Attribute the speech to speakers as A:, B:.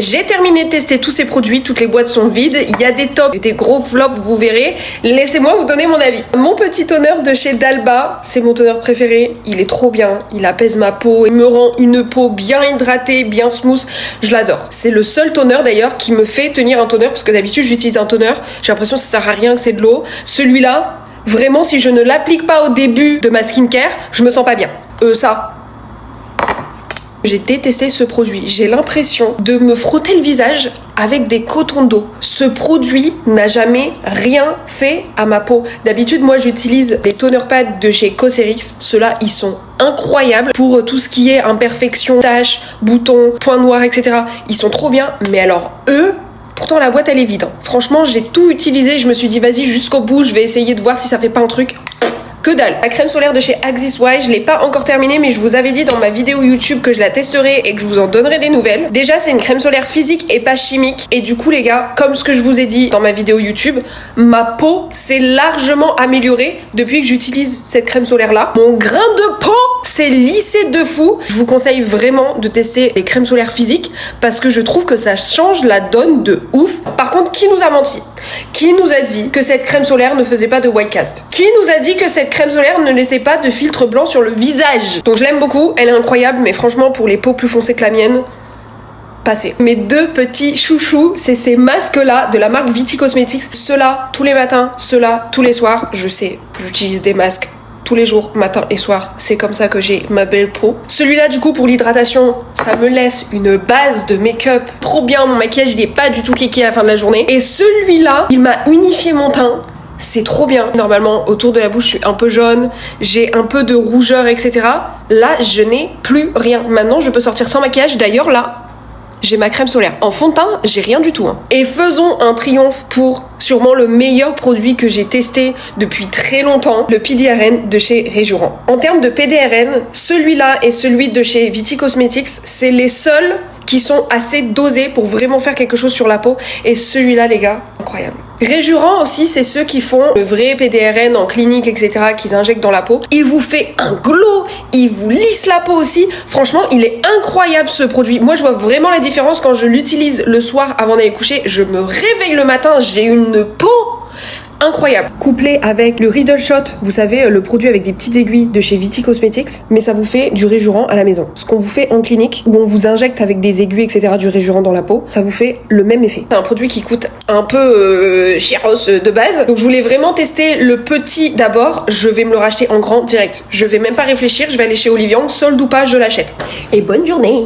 A: J'ai terminé de tester tous ces produits, toutes les boîtes sont vides, il y a des tops et des gros flops, vous verrez. Laissez-moi vous donner mon avis. Mon petit toner de chez D'Alba, c'est mon toner préféré, il est trop bien, il apaise ma peau, il me rend une peau bien hydratée, bien smooth, je l'adore. C'est le seul toner d'ailleurs qui me fait tenir un toner, parce que d'habitude j'utilise un toner, j'ai l'impression que ça sert à rien, que c'est de l'eau. Celui-là, vraiment si je ne l'applique pas au début de ma skincare, je me sens pas bien. J'ai détesté ce produit. J'ai l'impression de me frotter le visage avec des cotons d'eau. Ce produit n'a jamais rien fait à ma peau. D'habitude, moi, j'utilise les toner pads de chez Cosrx. Ceux-là, ils sont incroyables pour tout ce qui est imperfections, taches, boutons, points noirs, etc. Ils sont trop bien. Mais alors, eux... Pourtant, la boîte, elle est vide. Franchement, j'ai tout utilisé. Je me suis dit, vas-y, jusqu'au bout, je vais essayer de voir si ça fait pas un truc... Que dalle. La crème solaire de chez Axis Y, je l'ai pas encore terminée, mais je vous avais dit dans ma vidéo YouTube que je la testerai et que je vous en donnerai des nouvelles. Déjà, c'est une crème solaire physique et pas chimique. Et du coup, les gars, comme ce que je vous ai dit dans ma vidéo YouTube, ma peau s'est largement améliorée depuis que j'utilise cette crème solaire là. Mon grain de peau s'est lissé de fou. Je vous conseille vraiment de tester les crèmes solaires physiques parce que je trouve que ça change la donne de ouf. Par contre, qui nous a menti? Qui nous a dit que cette crème solaire ne faisait pas de white cast? Qui nous a dit que cette crème solaire ne laissait pas de filtre blanc sur le visage? Donc je l'aime beaucoup, elle est incroyable, mais franchement pour les peaux plus foncées que la mienne, passez. Mes deux petits chouchous, c'est ces masques là de la marque Viti Cosmetics. Ceux-là tous les matins, ceux-là tous les soirs. Je sais, j'utilise des masques tous les jours, matin et soir. C'est comme ça que j'ai ma belle peau. Celui-là, du coup, pour l'hydratation, ça me laisse une base de make-up trop bien. Mon maquillage, il est pas du tout kéké à la fin de la journée. Et celui-là, il m'a unifié mon teint. C'est trop bien. Normalement, autour de la bouche, je suis un peu jaune. J'ai un peu de rougeur, etc. Là, je n'ai plus rien. Maintenant, je peux sortir sans maquillage. D'ailleurs, là... j'ai ma crème solaire. En fond de teint, j'ai rien du tout. Et faisons un triomphe pour sûrement le meilleur produit que j'ai testé depuis très longtemps, le PDRN de chez Réjurant. En termes de PDRN, celui-là et celui de chez Viti Cosmetics, c'est les seuls qui sont assez dosés pour vraiment faire quelque chose sur la peau. Et celui-là, les gars, incroyable. Réjurant aussi, c'est ceux qui font le vrai PDRN en clinique, etc., qu'ils injectent dans la peau. Il vous fait un glow, il vous lisse la peau aussi. Franchement, il est incroyable ce produit. Moi, je vois vraiment la différence quand je l'utilise le soir avant d'aller coucher. Je me réveille le matin, j'ai une peau incroyable. Couplé avec le Riddle Shot, vous savez, le produit avec des petites aiguilles de chez Viti Cosmetics, mais ça vous fait du Réjurant à la maison. Ce qu'on vous fait en clinique, où on vous injecte avec des aiguilles, etc., du Réjurant dans la peau, ça vous fait le même effet. C'est un produit qui coûte un peu chiros de base, donc je voulais vraiment tester le petit d'abord. Je vais me le racheter en grand direct. Je vais même pas réfléchir, je vais aller chez Olivian, solde ou pas, je l'achète. Et bonne journée!